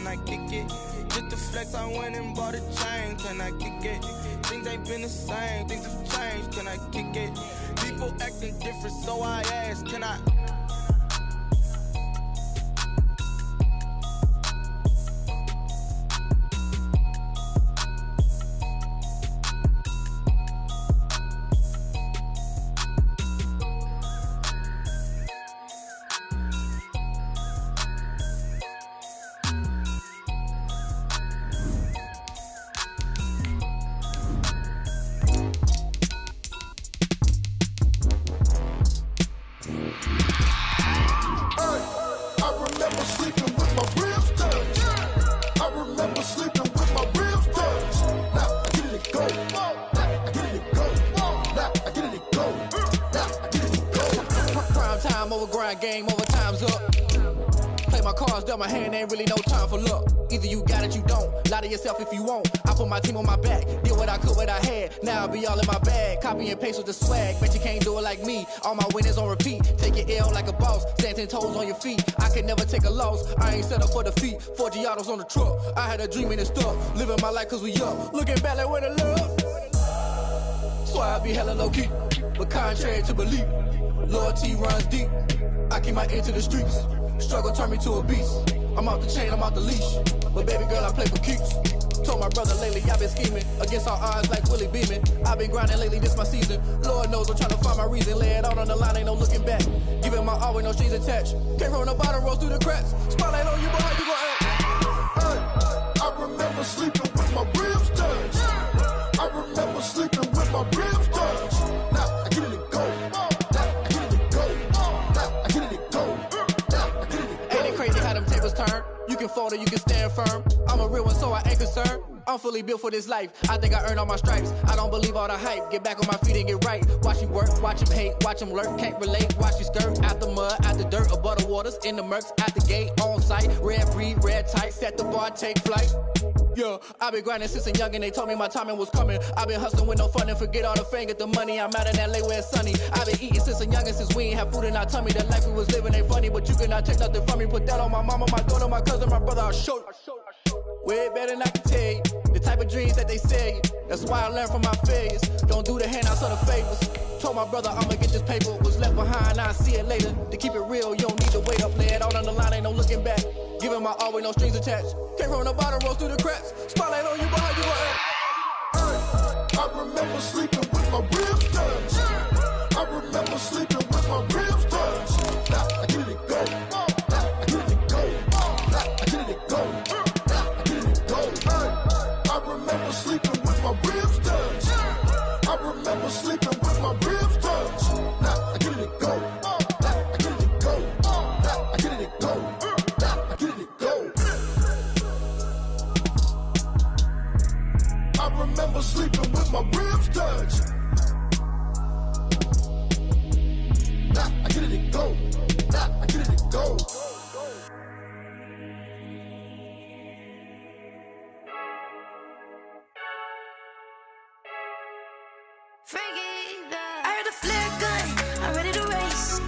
I kick it? Just to flex, I went and bought a chain, can I kick it? Things ain't been the same, things have changed, can I kick it? People acting different, so I ask, can I? Game over, time's up. Play my cards, dealt my hand, ain't really no time for luck. Either you got it, you don't. Lie to yourself if you won't. I put my team on my back, did what I could, what I had. Now I'll be all in my bag, copy and paste with the swag. Bet you can't do it like me. All my winners on repeat. Take your L like a boss, stand 10 toes on your feet. I can never take a loss, I ain't set up for defeat. 4 Giottos on the truck, I had a dream and it stuck. Living my life cause we up, looking back like where the love. So I be hella low key, but contrary to belief, loyalty runs deep. I keep my ear to the streets. Struggle turned me to a beast. I'm off the chain, I'm off the leash. But baby girl, I play for keeps. Told my brother lately, I've been scheming against all odds like Willie Beeman. I've been grinding lately, this my season. Lord knows I'm trying to find my reason. Lay it out on the line, ain't no looking back. Giving my all with no strings attached. Came from the bottom, rose through the cracks. Spotlight on you, but how you gon' act? Hey, I remember sleeping with my ribs touched. I remember sleeping with my ribs touched. Now I get it and go. Crazy how them tables turn. You can fold or you can stand firm. I'm a real one, so I ain't concerned. I'm fully built for this life. I think I earned all my stripes. I don't believe all the hype. Get back on my feet and get right. Watch you work, watch him hate, watch him lurk. Can't relate, watch you skirt. Out the mud, out the dirt, above the waters, in the murks, out the gate, on site. Red breed, red tight, set the bar, take flight. Yeah, I been grinding since a youngin', they told me my timing was coming. I been hustling with no fun and forget all the fame, get the money. I'm out in LA where it's sunny. I been eating since a youngin', since we ain't have food in our tummy. The life we was living ain't funny, but you cannot take nothing from me. Put that on my mama, my daughter, my cousin, my brother, I'll show you. Way better than I can tell you. The type of dreams that they sell you. That's why I learned from my failures. Don't do the handouts or the favors. Told my brother I'ma get this paper. Was left behind, I'll see it later. To keep it real, you don't need to wait up. Lay it out on the line, ain't no looking back. Giving my all with no strings attached. Came from the bottom, rose through the cracks. Spotlight on you, but how you gon' act? I remember sleeping with my ribs touched. I remember sleeping with my ribs touched. Now I get it and go. Now I get it and go. Now I get it and go. Now I get it and go. I remember sleeping with my ribs touched. I remember sleeping with my ribs touched. Now I get it and go. Now I get it and go. Now I get it and go. Now I get it and go. I remember sleeping with my ribs touched. Now I get it and go. Now I get it and go. I heard the flare gun, I'm ready to race.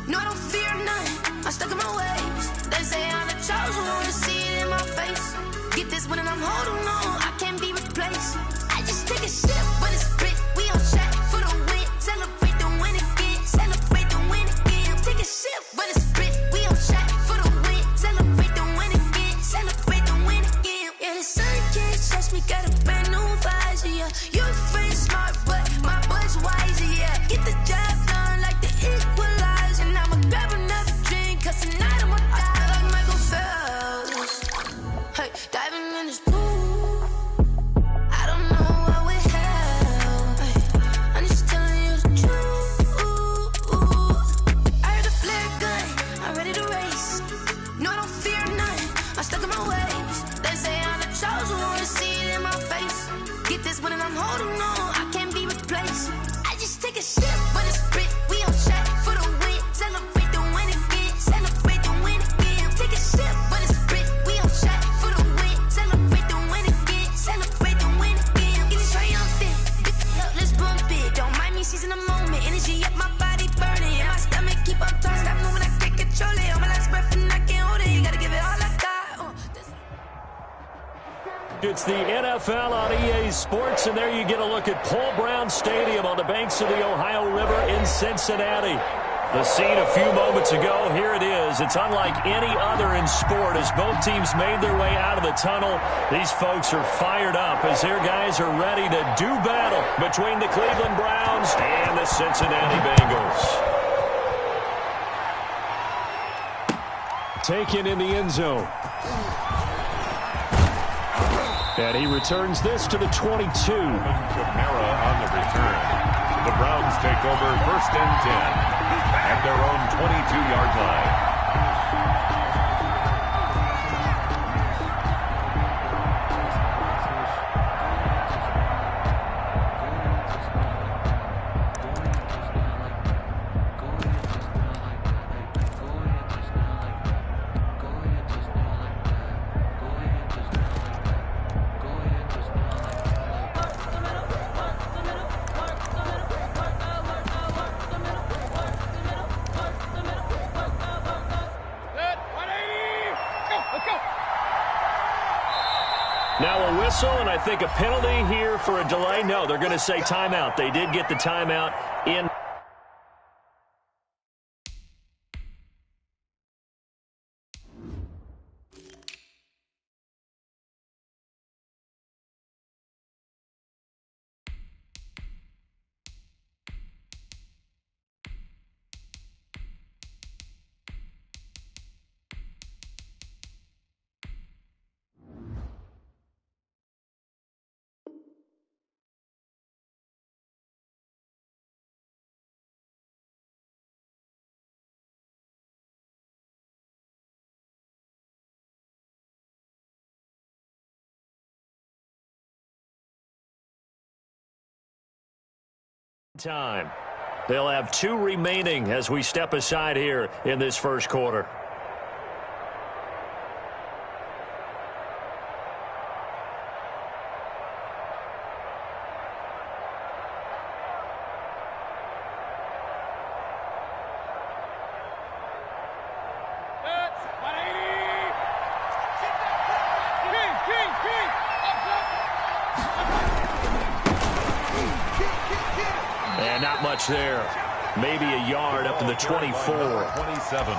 No, I don't fear none, I'm stuck in my ways. They say I'm the chosen one, to see it in my face. Get this one and I'm holding on, I can't be replaced. I just take a sip, but it's split. We on track for the win. Celebrate the win again, celebrate the win again. Take a sip, but it's split. We on track for the win. Celebrate the win again, celebrate the win again. Yeah, the sun can't touch me, got a brand new visor, yeah. You're friend smart, but my boy's wiser, yeah. Get the job done like the equalizer. And I'ma grab another drink, cause tonight I'ma die like Michael Phelps. Hey, diving in this pool, I don't know what we have. Hey, I'm just telling you the truth. I heard the flare gun, I'm ready to race. No, I don't fear none, I'm stuck in my ways. They say I'm the chosen one, to see it in my face. Get this one and I'm holding on, I can't be replaced. I just take a sip, but it's split. We on track for the win. Celebrate the win again, celebrate the win again. Take a sip, but it's split. We on track for the win. Celebrate the win again, celebrate the win again. Get it triumphant, look, let's bump it. Don't mind me seizing the moment. Energy up, my body burning. And my stomach keep up tight, stop moving, I can't control it. On my last breath and I can't hold it. You gotta give it all I got. It's the NFL on EA Sports, and there you get a look at Paul Brown Stadium on the banks of the Ohio River in Cincinnati. The scene a few moments ago, here it is. It's unlike any other in sport as both teams made their way out of the tunnel. These folks are fired up as their guys are ready to do battle between the Cleveland Browns and the Cincinnati Bengals. Taken in the end zone. And he returns this to the 22. Kamara on the return. The Browns take over 1st and 10 at their own 22-yard line. Now a whistle, and I think a penalty here for a delay. No, they're going to say timeout. They did get the timeout in. Time. They'll have 2 remaining as we step aside here in this first quarter. And not much there. Maybe a yard up to the 24. 27.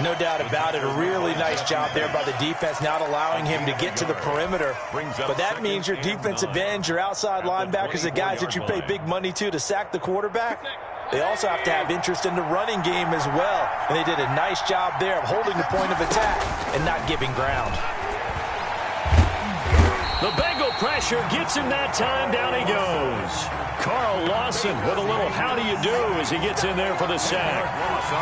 No doubt about it. A really nice job there by the defense, not allowing him to get to the perimeter. But that means your defensive ends, your outside linebackers, the guys that you pay big money to sack the quarterback, they also have to have interest in the running game as well. And they did a nice job there of holding the point of attack and not giving ground. The Bengal pressure gets him that time. Down he goes. Carl Lawson with a little how do you do as he gets in there for the sack.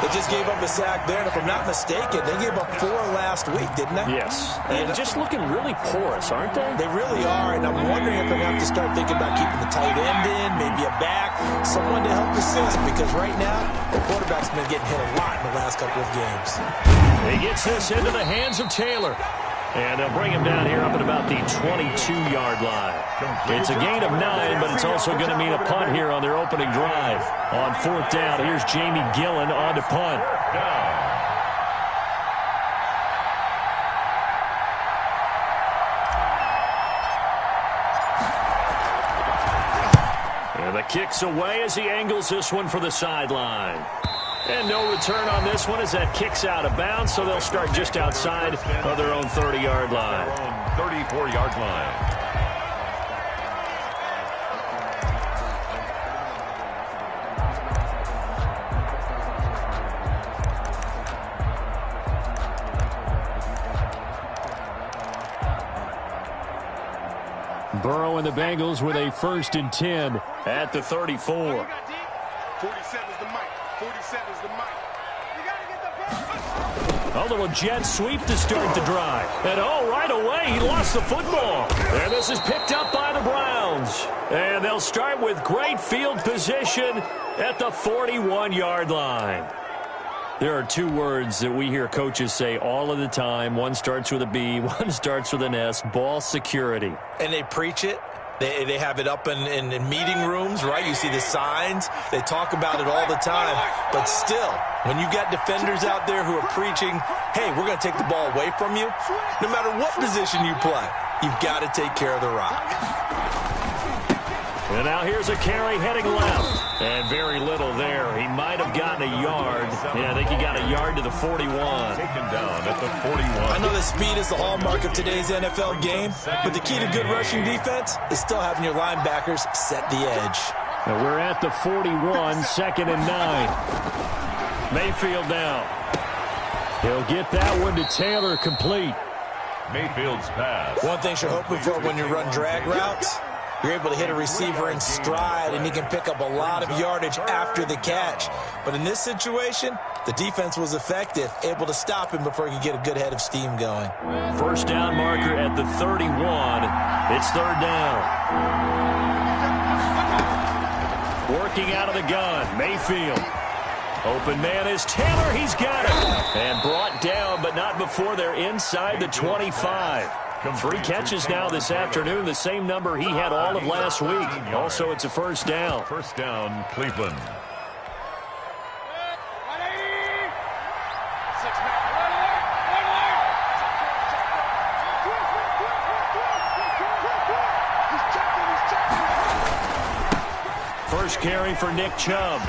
They just gave up a sack there, and if I'm not mistaken, they gave up 4 last week, didn't they? Yes. And just looking really porous, aren't they? They really are, and I'm wondering if they're going to have to start thinking about keeping the tight end in, maybe a back, someone to help assist, because right now, the quarterback's been getting hit a lot in the last couple of games. He gets this into the hands of Taylor. And they'll bring him down here up at about the 22-yard line. It's a gain of 9, but it's also going to mean a punt here on their opening drive. On 4th down, here's Jamie Gillen on to punt. And the kick's away as he angles this one for the sideline. And no return on this one as that kicks out of bounds, so they'll start just outside of their own 30-yard line. 34-yard line. Burrow and the Bengals with a 1st and 10 at the 34. 47's the mic. 47's the mic. A little jet sweep to start the drive. And right away, he lost the football. And this is picked up by the Browns. And they'll start with great field position at the 41-yard line. There are 2 words that we hear coaches say all of the time. One starts with a B, one starts with an S, ball security. And they preach it. They have it up in meeting rooms, right? You see the signs. They talk about it all the time. But still, when you got defenders out there who are preaching, hey, we're going to take the ball away from you, no matter what position you play, you've got to take care of the rock. And now here's a carry heading left. And very little there. He might have gotten a yard. Yeah, I think he got a yard to the 41. Taken down at the 41. I know that speed is the hallmark of today's NFL game, but the key to good rushing defense is still having your linebackers set the edge. And we're at the 41, 2nd and 9. Mayfield now. He'll get that one to Taylor, complete. Mayfield's pass. One thing you're hoping for when you run drag routes, you're able to hit a receiver in stride, and he can pick up a lot of yardage after the catch. But in this situation, the defense was effective, able to stop him before he could get a good head of steam going. First down marker at the 31. It's 3rd down. Working out of the gun, Mayfield. Open man is Taylor. He's got it. And brought down, but not before they're inside the 25. 3 catches now this afternoon, the same number he had all of last week. Also, it's a first down. First down, Cleveland. First carry for Nick Chubb.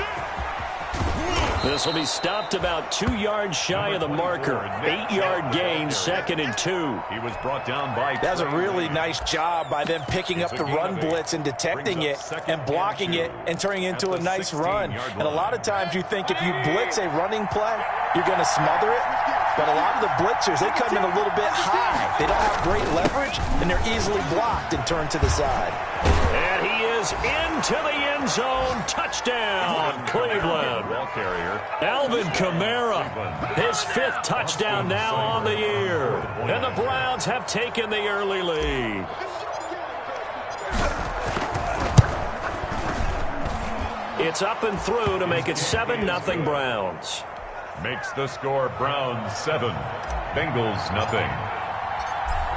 This will be stopped about 2 yards shy of the marker. 8-yard gain, 2nd and 2. He was brought down by... That's a really nice job by them picking up the run blitz and detecting it and blocking it and turning it into a nice run. And a lot of times you think if you blitz a running play, you're going to smother it. But a lot of the blitzers, they come in a little bit high. They don't have great leverage, and they're easily blocked and turned to the side. And he is into the end zone. Touchdown, Cleveland. Alvin Kamara, his 5th touchdown now on the year. And the Browns have taken the early lead. It's up and through to make it 7-0 Browns. Makes the score Browns 7, Bengals nothing.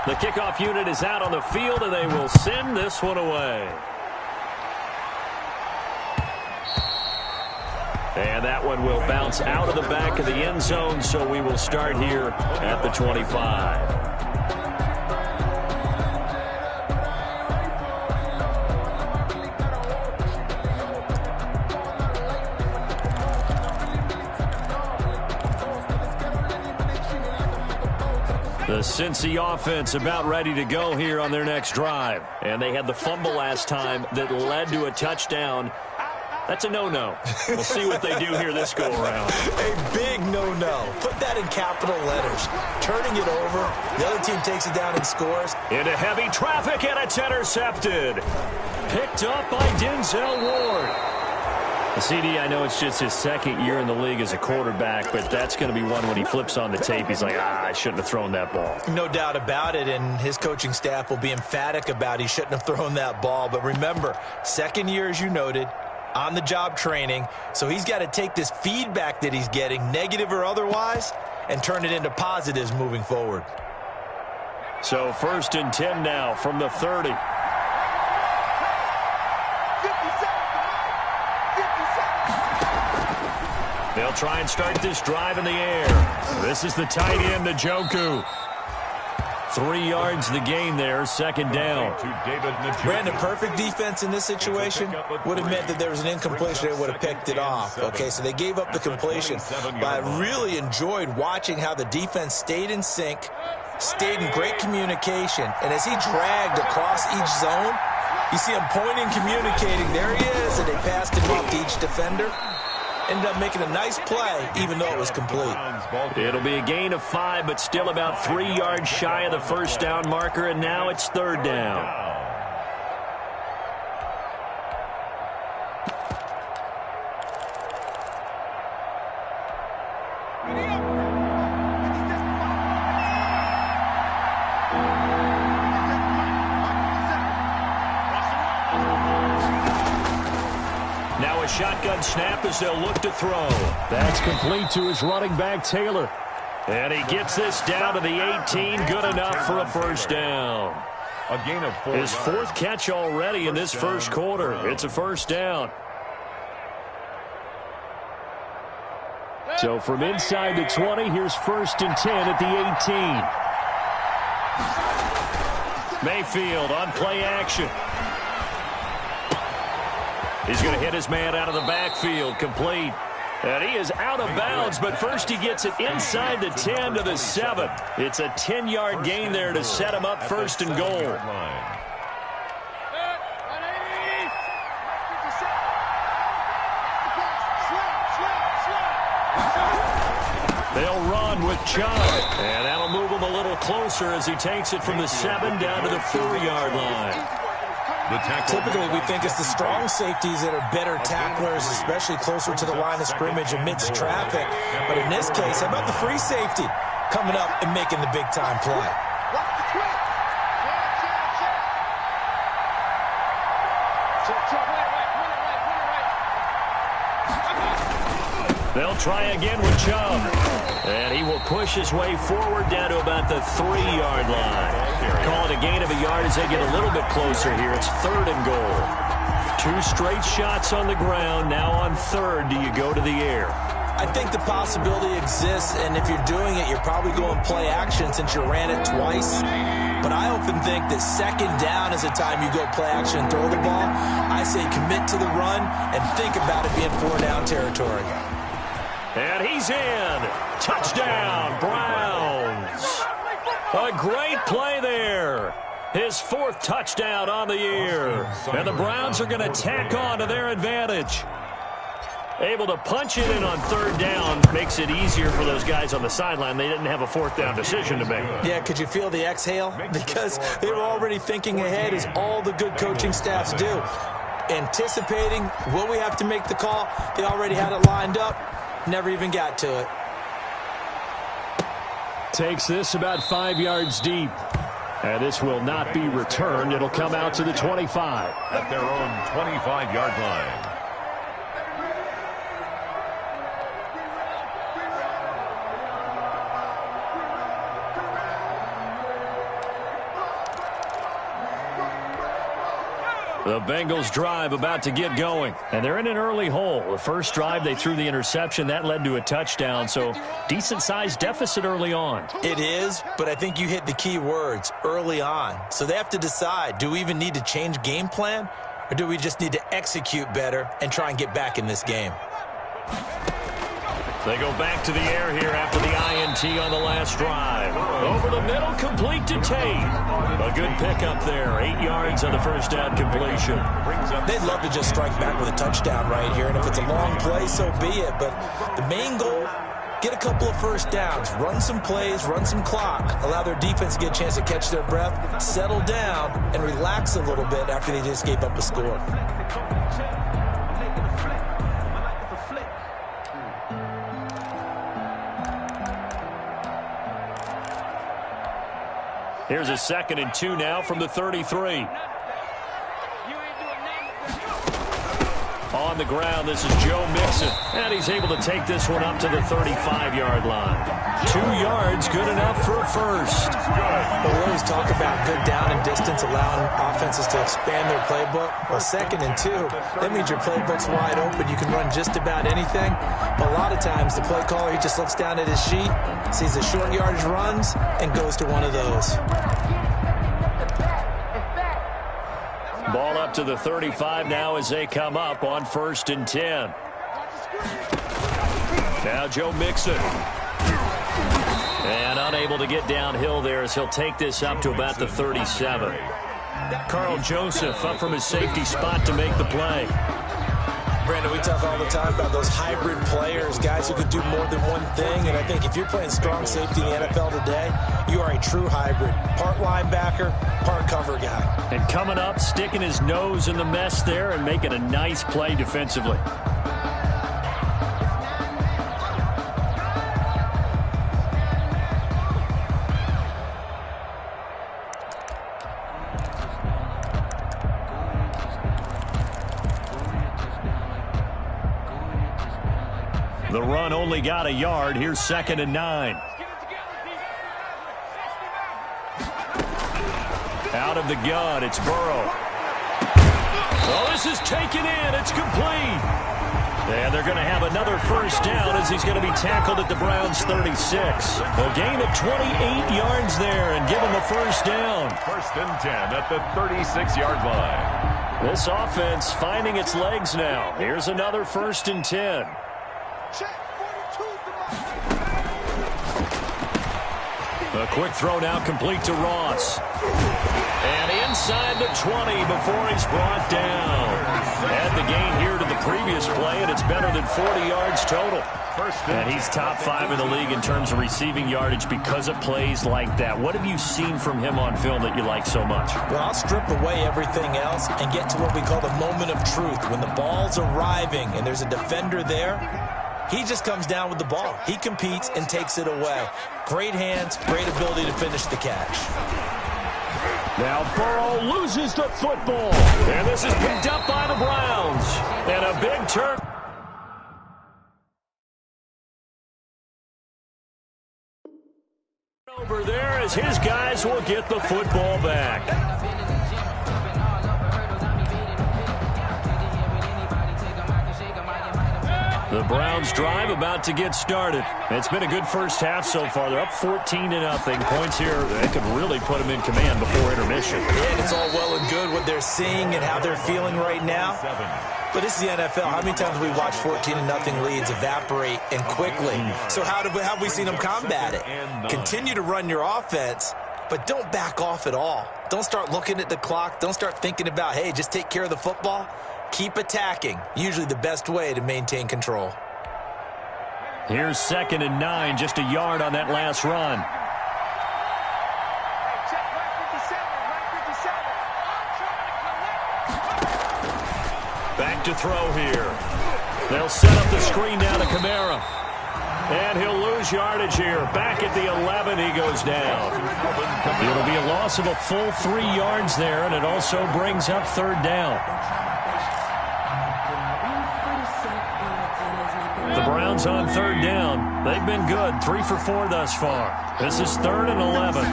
The kickoff unit is out on the field, and they will send this one away. And that one will bounce out of the back of the end zone, so we will start here at the 25. The Cincy offense about ready to go here on their next drive. And they had the fumble last time that led to a touchdown. That's a no-no. We'll see what they do here this go-around. A big no-no. Put that in capital letters. Turning it over. The other team takes it down and scores. Into heavy traffic, and it's intercepted. Picked up by Denzel Ward. CD, I know it's just his 2nd year in the league as a quarterback, but that's going to be one when he flips on the tape. He's like, I shouldn't have thrown that ball. No doubt about it, and his coaching staff will be emphatic about he shouldn't have thrown that ball. But remember, 2nd year, as you noted, on-the-job training, so he's got to take this feedback that he's getting, negative or otherwise, and turn it into positives moving forward. So 1st and 10 now from the 30. They'll try and start this drive in the air. This is the tight end, Njoku. 3 yards the gain there, 2nd down. Brandon, perfect defense in this situation would have meant that there was an incompletion. They would have picked it off. Okay, so they gave up the completion. But I really enjoyed watching how the defense stayed in sync, stayed in great communication. And as he dragged across each zone, you see him pointing, communicating. There he is, and they passed him off to each defender. Ended up making a nice play, even though it was complete. It'll be a gain of 5, but still about 3 yards shy of the first down marker, and now it's 3rd down. Now a shotgun snap as they'll look to throw. That's complete to his running back, Taylor. And he gets this down to the 18. Good enough for a first down. A gain of 4 His 4th catch already in this first quarter. It's a first down. So from inside the 20, here's 1st and 10 at the 18. Mayfield on play action. He's going to hit his man out of the backfield, complete. And he is out of bounds, but first he gets it inside the 10 to the 7. It's a 10-yard gain there to set him up first and goal. They'll run with Chubb, and that'll move him a little closer as he takes it from the 7 down to the 4-yard line. Typically, we think it's the strong safeties that are better tacklers, especially closer to the line of scrimmage amidst traffic. But in this case, how about the free safety coming up and making the big-time play? They'll try again with Chubb. And he will push his way forward down to about the 3-yard line. Call it a gain of a yard as they get a little bit closer here. It's 3rd and goal. 2 straight shots on the ground. Now on 3rd, do you go to the air? I think the possibility exists, and if you're doing it, you're probably going play action since you ran it twice. But I often think that 2nd down is the time you go play action and throw the ball. I say commit to the run and think about it being 4-down territory. And he's in. Touchdown, Browns. A great play there. His 4th touchdown on the year. And the Browns are going to tack on to their advantage. Able to punch it in on 3rd down makes it easier for those guys on the sideline. They didn't have a 4th down decision to make. Yeah, could you feel the exhale? Because they were already thinking ahead, as all the good coaching staffs do. Anticipating, will we have to make the call? They already had it lined up. Never even got to it. Takes this about 5 yards deep. And this will not be returned. It'll come out to the 25. At their own 25-yard line. The Bengals drive about to get going, and they're in an early hole. The first drive, they threw the interception. That led to a touchdown, so decent-sized deficit early on. It is, but I think you hit the key words, early on. So they have to decide, do we even need to change game plan, or do we just need to execute better and try and get back in this game? They go back to the air here after the INT on the last drive. Over the middle, complete to Tate. A good pickup there. 8 yards on the first down completion. They'd love to just strike back with a touchdown right here, and if it's a long play, so be it. But the main goal, get a couple of first downs, run some plays, run some clock, allow their defense to get a chance to catch their breath, settle down, and relax a little bit after they just gave up a score. Here's a 2nd and 2 now from the 33. On the ground, this is Joe Mixon. And he's able to take this one up to the 35-yard line. 2 yards, good enough for a first. But we always talk about good down and distance, allowing offenses to expand their playbook. Well, 2nd and 2, that means your playbook's wide open. You can run just about anything. But a lot of times, the play caller, he just looks down at his sheet, sees the short yardage runs, and goes to one of those. Ball up to the 35 now as they come up on 1st and 10. Now Joe Mixon. And unable to get downhill there as he'll take this up to about the 37. Carl Joseph up from his safety spot to make the play. Brandon, we talk all the time about those hybrid players, guys who could do more than one thing. And I think if you're playing strong safety in the NFL today, you are a true hybrid. Part linebacker, part cover guy. And coming up, sticking his nose in the mess there and making a nice play defensively. The run only got a yard. Here's 2nd and 9. Out of the gun, it's Burrow. Well, this is taken in. It's complete. And they're going to have another first down as he's going to be tackled at the Browns' 36. A gain of 28 yards there and give him a first down. First and 10 at the 36-yard line. This offense finding its legs now. Here's another first and 10. A quick throw now complete to Ross. And inside the 20 before he's brought down. Add the gain here to the previous play, and it's better than 40 yards total. And he's top 5 in the league in terms of receiving yardage because of plays like that. What have you seen from him on film that you like so much? Well, I'll strip away everything else and get to what we call the moment of truth. When the ball's arriving and there's a defender there, he just comes down with the ball. He competes and takes it away. Great hands, great ability to finish the catch. Now Burrow loses the football. And this is picked up by the Browns. And a big turn. Over there as his guys will get the football back. The Browns drive about to get started. It's been a good first half so far. They're up 14-0. Points here, they could really put them in command before intermission. Yeah, and it's all well and good what they're seeing and how they're feeling right now. But this is the NFL. How many times have we watched 14-0 leads evaporate and quickly? So how have we seen them combat it? Continue to run your offense, but don't back off at all. Don't start looking at the clock. Don't start thinking about, hey, just take care of the football. Keep attacking. Usually the best way to maintain control. Here's 2nd and 9, just a yard on that last run. Back to throw here. They'll set up the screen down to Kamara. And he'll lose yardage here. Back at the 11, he goes down. It'll be a loss of a full 3 yards there, and it also brings up 3rd down. The Browns on 3rd down. They've been good, 3 for 4 thus far. This is 3rd and 11.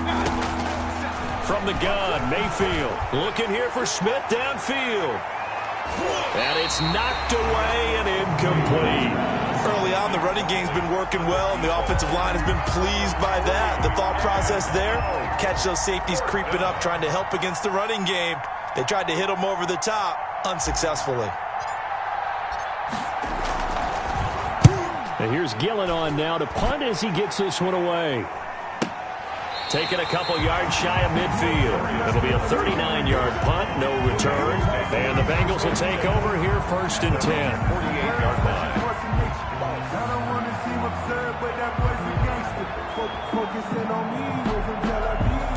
From the gun, Mayfield looking here for Smith downfield. And it's knocked away and incomplete. Early on, the running game's been working well, and the offensive line has been pleased by that. The thought process there, catch those safeties creeping up, trying to help against the running game. They tried to hit them over the top, unsuccessfully. And here's Gillen on now to punt as he gets this one away. Taking a couple yards shy of midfield. It'll be a 39-yard punt, no return. And the Bengals will take over here 1st and 10. 48-yard line. I don't want to seem absurd, but that boy's a gangster. Focusing on me, we're from Tel Aviv.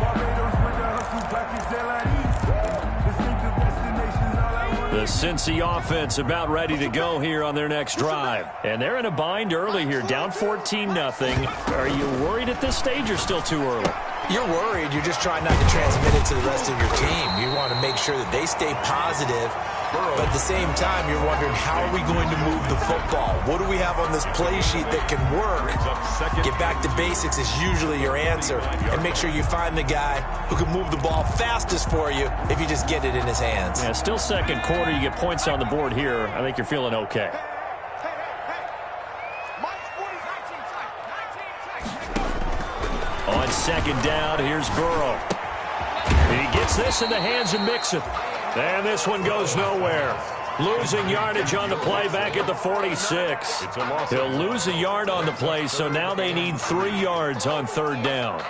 Barbados with the hustle, black is Tel Aviv. Distinctive destinations, all I want. The Cincy offense about ready to go here on their next drive. And they're in a bind early here, down 14-0. Are you worried at this stage or still too early? You're worried. You're just trying not to transmit it to the rest of your team. You want to make sure that they stay positive. But at the same time, you're wondering, how are we going to move the football? What do we have on this play sheet that can work? Get back to basics is usually your answer. And make sure you find the guy who can move the ball fastest for you if you just get it in his hands. Yeah, still 2nd quarter. You get points on the board here. I think you're feeling okay. On 2nd down, here's Burrow. He gets this in the hands of Mixon. And this one goes nowhere. Losing yardage on the play back at the 46. He'll lose a yard on the play, so now they need 3 yards on 3rd down.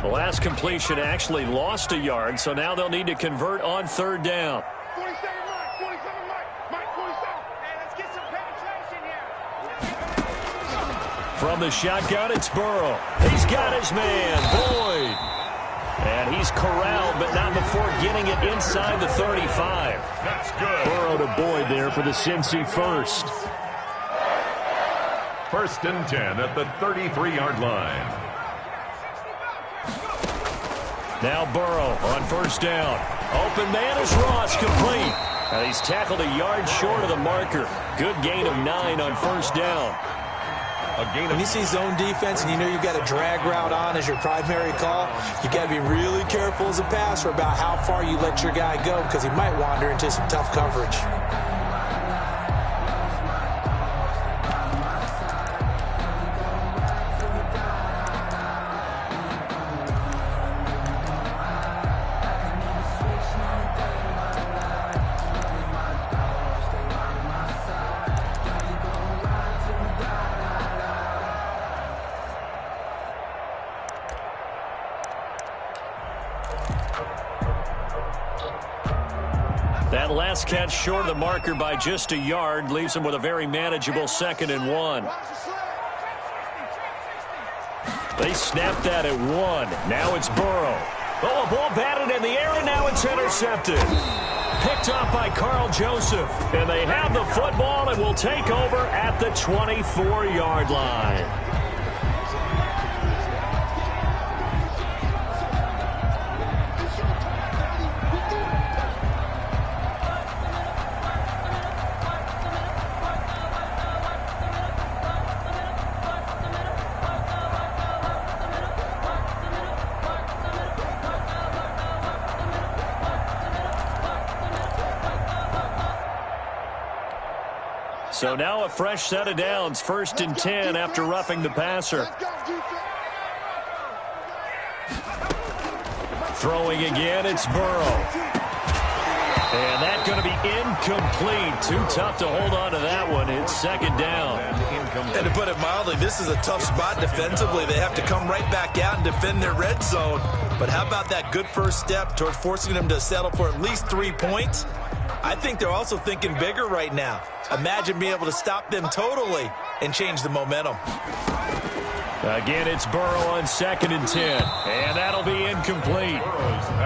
The last completion actually lost a yard, so now they'll need to convert on 3rd down. From the shotgun, it's Burrow. He's got his man, Boyd. And he's corralled, but not before getting it inside the 35. That's good. Burrow to Boyd there for the Cincy first. 1st and 10 at the 33-yard line. Now Burrow on 1st down. Open man is Ross, complete. And he's tackled a yard short of the marker. Good gain of 9 on first down. When you see zone defense and you know you've got a drag route on as your primary call, you got to be really careful as a passer about how far you let your guy go because he might wander into some tough coverage. That last catch short of the marker by just a yard leaves him with a very manageable 2nd and 1. They snapped that at 1. Now it's Burrow. Oh, a ball batted in the air, and now it's intercepted. Picked up by Carl Joseph. And they have the football and will take over at the 24-yard line. So now a fresh set of downs, 1st and 10 after roughing the passer. Throwing again, it's Burrow. And that's going to be incomplete. Too tough to hold on to that one. It's 2nd down. And to put it mildly, this is a tough spot defensively. They have to come right back out and defend their red zone. But how about that good first step towards forcing them to settle for at least 3 points? I think they're also thinking bigger right now. Imagine being able to stop them totally and change the momentum. Again, it's Burrow on 2nd and 10. And that'll be incomplete.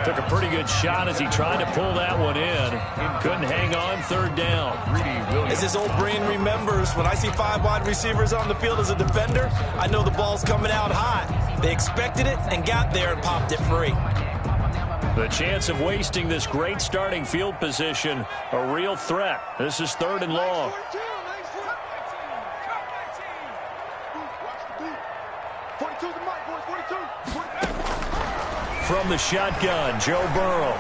Took a pretty good shot as he tried to pull that one in. Couldn't hang on, 3rd down. As his old brain remembers, when I see 5 wide receivers on the field as a defender, I know the ball's coming out hot. They expected it and got there and popped it free. The chance of wasting this great starting field position, a real threat. This is 3rd and long. From the shotgun, Joe Burrow.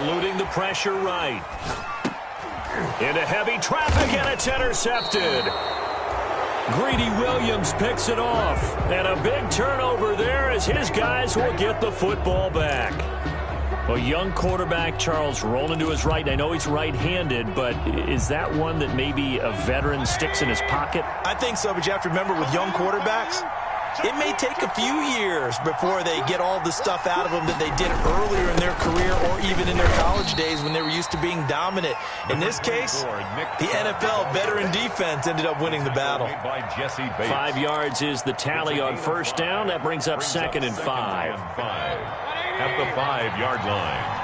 Eluding the pressure right. Into heavy traffic, and it's intercepted. Greedy Williams picks it off. And a big turnover there as his guys will get the football back. A young quarterback, Charles, rolling to his right. I know he's right-handed, but is that one that maybe a veteran sticks in his pocket? I think so, but you have to remember with young quarterbacks, it may take a few years before they get all the stuff out of them that they did earlier in their career or even in their college days when they were used to being dominant. In this case, the NFL veteran defense ended up winning the battle. 5 yards is the tally on first down. That brings up 2nd and 5. At the 5-yard line.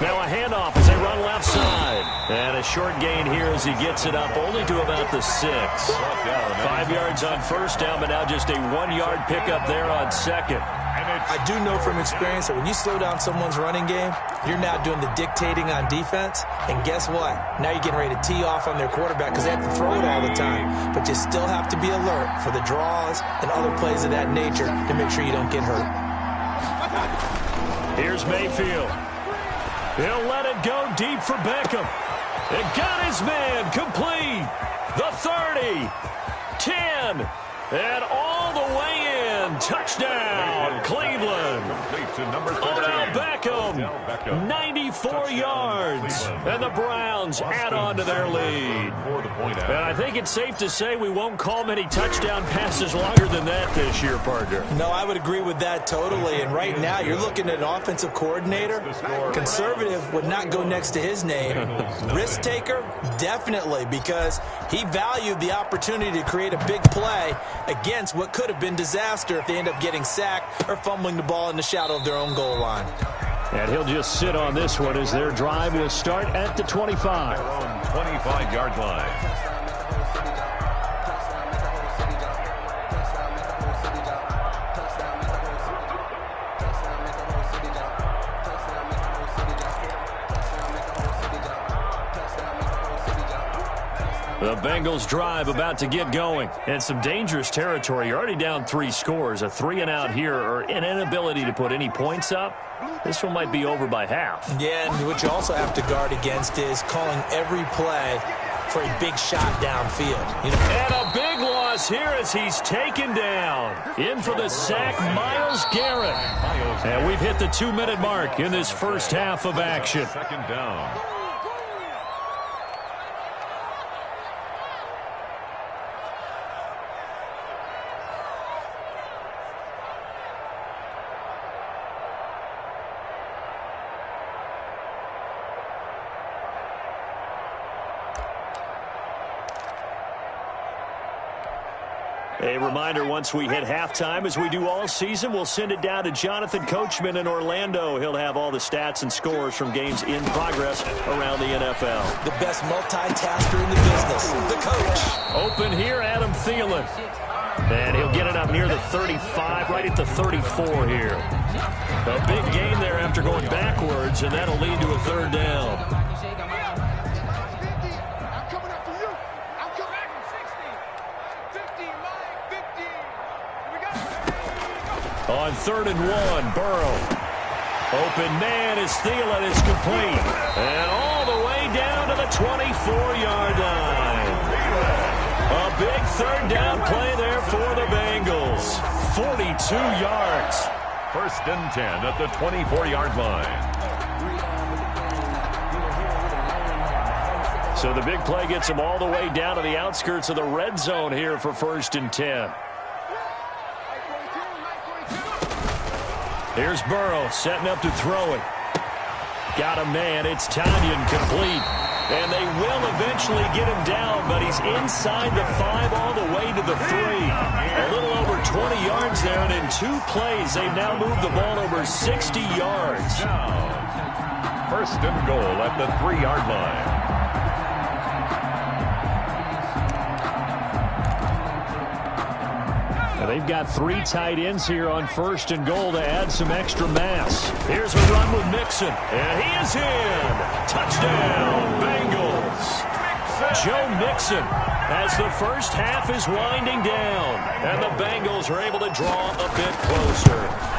Now a handoff as they run left side. And a short gain here as he gets it up only to about the 6. 5 yards on first down, but now just a 1-yard pickup there on 2nd. I do know from experience that when you slow down someone's running game, you're now doing the dictating on defense. And guess what? Now you're getting ready to tee off on their quarterback because they have to throw it all the time. But you still have to be alert for the draws and other plays of that nature to make sure you don't get hurt. Here's Mayfield. He'll let it go deep for Beckham. It got his man complete. The 30, 10, and all the way in. Touchdown, Cleveland. Odell Beckham, 94 yards. And the Browns add on to their lead. And I think it's safe to say we won't call many touchdown passes longer than that this year, partner. No, I would agree with that totally. And right now, you're looking at an offensive coordinator. Conservative would not go next to his name. Risk taker, definitely, because he valued the opportunity to create a big play against what could have been disaster if they end up getting sacked or fumbling the ball in the shadow of their own goal line. And he'll just sit on this one as their drive will start at the 25. 25-yard line. The Bengals drive about to get going. And some dangerous territory. You're already down 3 scores. A 3-and-out here or an inability to put any points up. This one might be over by half. Yeah, and what you also have to guard against is calling every play for a big shot downfield. And a big loss here as he's taken down. In for the sack, Myles Garrett. And we've hit the 2-minute mark in this first half of action. Second down. A reminder, once we hit halftime, as we do all season, we'll send it down to Jonathan Coachman in Orlando. He'll have all the stats and scores from games in progress around the NFL. The best multitasker in the business, the coach. Open here, Adam Thielen. And he'll get it up near the 35, right at the 34 here. A big gain there after going backwards, and that'll lead to a 3rd down. On 3rd and 1, Burrow. Open man as Thielen is complete. And all the way down to the 24-yard line. A big 3rd down play there for the Bengals. 42 yards. 1st and 10 at the 24-yard line. So the big play gets them all the way down to the outskirts of the red zone here for 1st and 10. Here's Burrow setting up to throw it. Got a man. It's Tanyan complete. And they will eventually get him down, but he's inside the 5 all the way to the 3. A little over 20 yards there, and in 2 plays, they've now moved the ball over 60 yards. Down. 1st and goal at the 3-yard line. They've got 3 tight ends here on 1st and goal to add some extra mass. Here's a run with Mixon, and he is in. Touchdown, Bengals. Joe Mixon, as the first half is winding down, and the Bengals are able to draw a bit closer.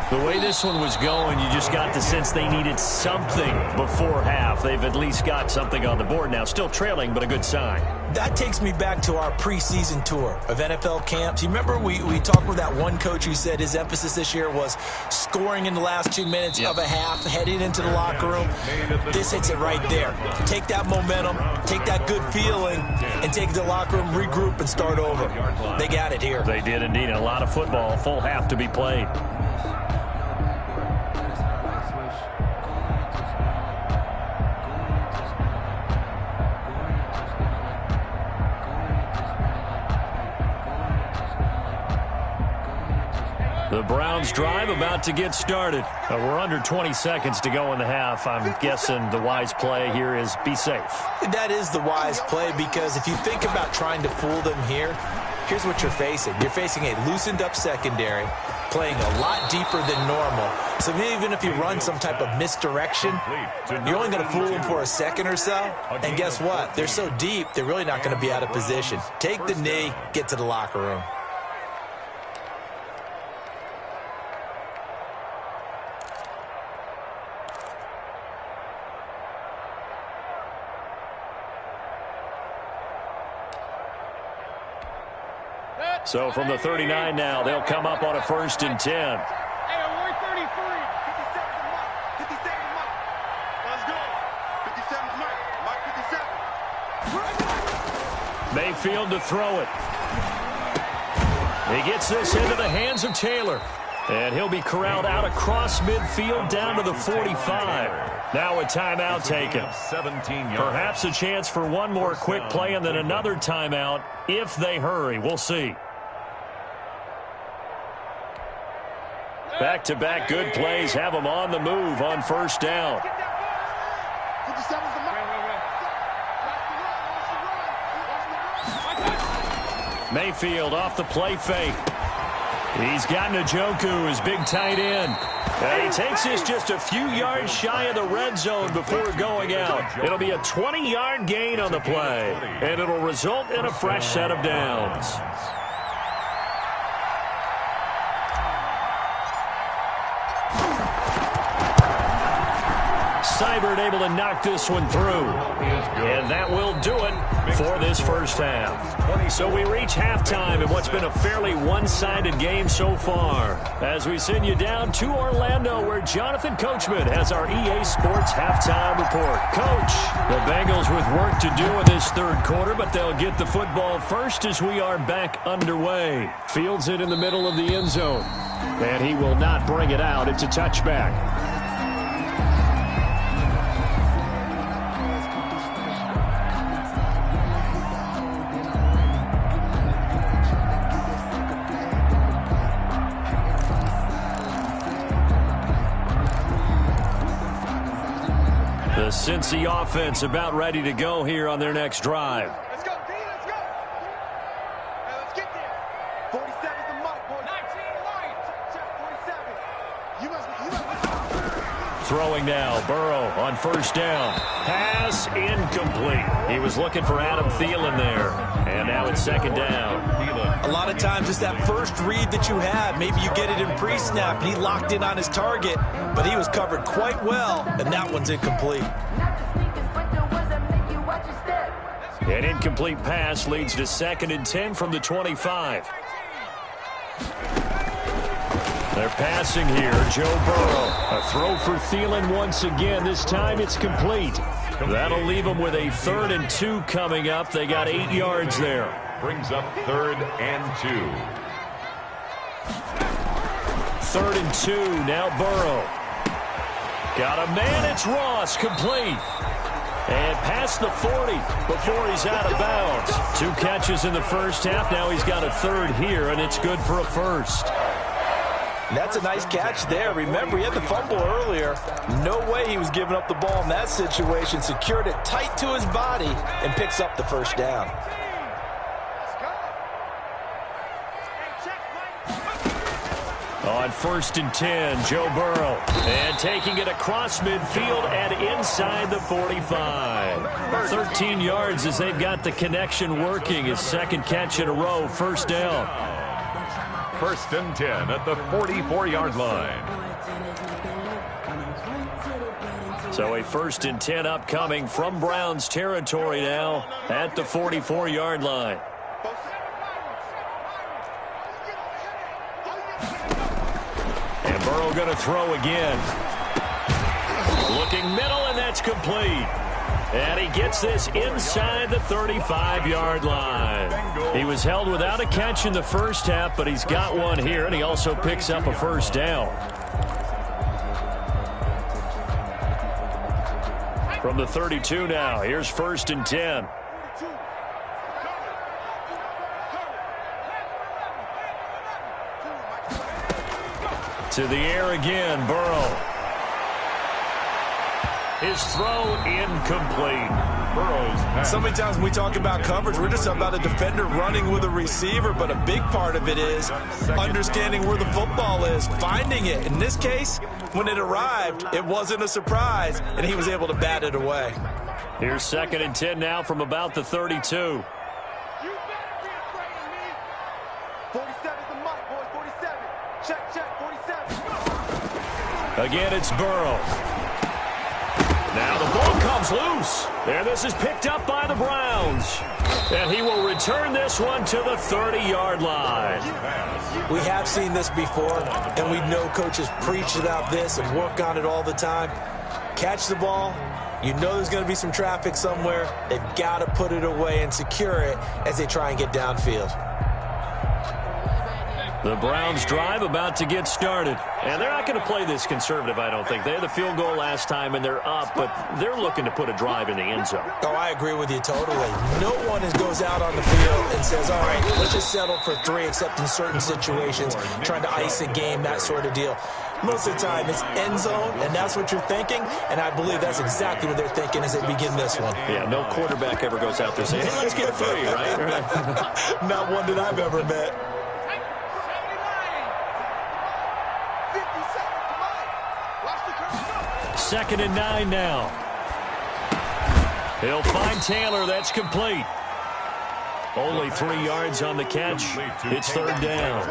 The way this one was going, you just got the sense they needed something before half. They've at least got something on the board now. Still trailing, but a good sign. That takes me back to our preseason tour of NFL camps. You remember we talked with that one coach who said his emphasis this year was scoring in the last 2 minutes of a half, heading into the locker room. This hits it right there. Take that momentum, take that good feeling, and take it to the locker room, regroup, and start over. They got it here. They did indeed. A lot of football, a full half to be played. The Browns drive about to get started. We're under 20 seconds to go in the half. I'm guessing the wise play here is be safe. That is the wise play, because if you think about trying to fool them here, here's what you're facing. You're facing a loosened up secondary, playing a lot deeper than normal. So even if you run some type of misdirection, you're only going to fool them for a second or so. And guess what? They're so deep, they're really not going to be out of position. Take the knee, get to the locker room. So from the 39 now, they'll come up on a 1st and 10. Hey, we're 33. 57's the mark. 57's the mark. Let's go. 57's Mike. Mike 57. Mayfield to throw it. He gets this into the hands of Taylor. And he'll be corralled out across midfield down to the 45. Now a timeout taken. 17 yards. Perhaps a chance for one more quick play and then another timeout if they hurry. We'll see. Back-to-back good plays have them on the move on 1st down. 57's the mark. Mayfield off the play fake. He's got Njoku, his big tight end. And he takes this just a few yards shy of the red zone before going out. It'll be a 20-yard gain on the play, and it'll result in a fresh set of downs. Seibert able to knock this one through. And that will do it for this first half. So we reach halftime in what's been a fairly one-sided game so far. As we send you down to Orlando, where Jonathan Coachman has our EA Sports halftime report. Coach, the Bengals with work to do in this third quarter, but they'll get the football first as we are back underway. Fields it in the middle of the end zone. And he will not bring it out. It's a touchback. The Cincy offense about ready to go here on their next drive. Let's go, D, let's go. Hey, let's get there. 47's the mark, boys. 19 line. Check 47. You must. Throwing now, Burrow on first down. Pass incomplete. He was looking for Adam Thielen there. And now it's second down. A lot of times it's that first read that you have. Maybe you get it in pre-snap, and he locked in on his target, but he was covered quite well, and that one's incomplete. An incomplete pass leads to 2nd and 10 from the 25. They're passing here. Joe Burrow. A throw for Thielen once again. This time it's complete. That'll leave them with a 3rd and 2 coming up. They got 8 yards there. Brings up 3rd and 2. 3rd and 2. Now Burrow. Got a man. It's Ross. Complete. And past the 40 before he's out of bounds. 2 catches in the first half. Now he's got a 3rd here, and it's good for a 1st. That's a nice catch there. Remember, he had the fumble earlier. No way he was giving up the ball in that situation. Secured it tight to his body and picks up the first down. On 1st and 10, Joe Burrow. And taking it across midfield and inside the 45. 13 yards as they've got the connection working. His 2nd catch in a row, first down. 1st and 10 at the 44-yard line. So a 1st and 10 upcoming from Browns territory now at the 44-yard line. And Burrow going to throw again. Looking middle, and that's complete. And he gets this inside the 35-yard line. He was held without a catch in the first half, but he's got one here, and he also picks up a first down. From the 32 now, here's 1st and 10. To the air again, Burrow. His throw incomplete. Burrow's pass. So many times when we talk about coverage, we're just about a defender running with a receiver, but a big part of it is understanding where the football is, finding it. In this case, when it arrived, it wasn't a surprise, and he was able to bat it away. Here's 2nd and 10 now from about the 32. You better be afraid of me. 47's the mark, boys. 47. Check, 47. Again, it's Burrow. Now the ball comes loose. And this is picked up by the Browns. And he will return this one to the 30-yard line. We have seen this before, and we know coaches preach about this and work on it all the time. Catch the ball. You know there's going to be some traffic somewhere. They've got to put it away and secure it as they try and get downfield. The Browns drive about to get started. And they're not going to play this conservative, I don't think. They had the field goal last time, and they're up, but they're looking to put a drive in the end zone. Oh, I agree with you totally. No one goes out on the field and says, all right, let's just settle for 3, except in certain situations, trying to ice a game, that sort of deal. Most of the time, it's end zone, and that's what you're thinking, and I believe that's exactly what they're thinking as they begin this one. Yeah, no quarterback ever goes out there saying, hey, let's get 3, right? Not one that I've ever met. 2nd and 9 now. He'll find Taylor. That's complete. Only 3 yards on the catch. It's 3rd down.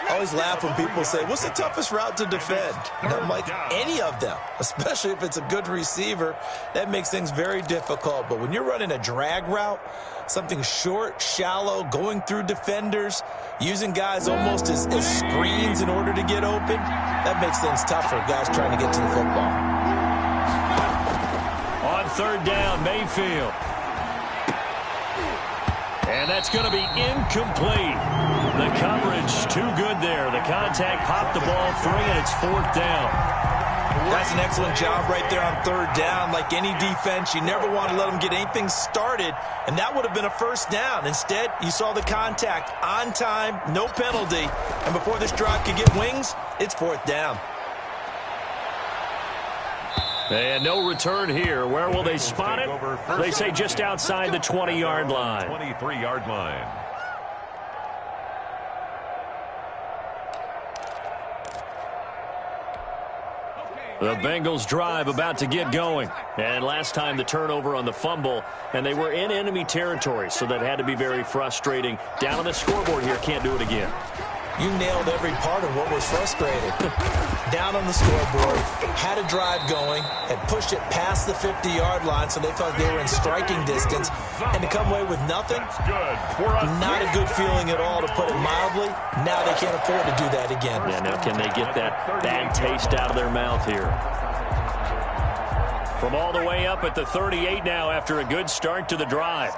I always laugh when people say, what's the toughest route to defend? And I'm like, any of them, especially if it's a good receiver. That makes things very difficult. But when you're running a drag route, something short, shallow, going through defenders, using guys almost as screens in order to get open, that makes things tough for guys trying to get to the football. On 3rd down, Mayfield. And that's going to be incomplete. The coverage too good there. The contact popped the ball free, and it's 4th down. That's an excellent job right there on 3rd down. Like any defense, you never want to let them get anything started, and that would have been a 1st down. Instead, you saw the contact on time, no penalty, and before this drive could get wings, it's 4th down. And no return here. Where will they spot it? They say just outside the 20-yard line. 23-yard line. The Bengals drive about to get going. And last time the turnover on the fumble, and they were in enemy territory, so that had to be very frustrating. Down on the scoreboard here, can't do it again. You nailed every part of what was frustrating. Down on the scoreboard, had a drive going, had pushed it past the 50-yard line, so they felt they were in striking distance, and to come away with nothing, not a good feeling at all, to put it mildly. Now they can't afford to do that again. Yeah, now can they get that bad taste out of their mouth here? From all the way up at the 38 now after a good start to the drive.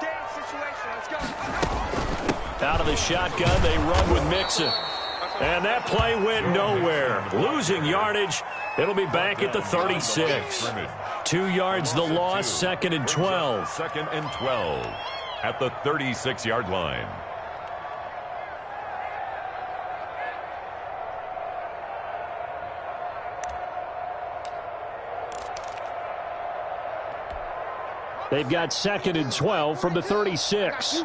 Out of the shotgun, they run with Mixon. And that play went nowhere. Losing yardage. It'll be back at the 36. 2 yards the loss, 2nd and 12. 2nd and 12 at the 36-yard line. They've got 2nd and 12 from the 36.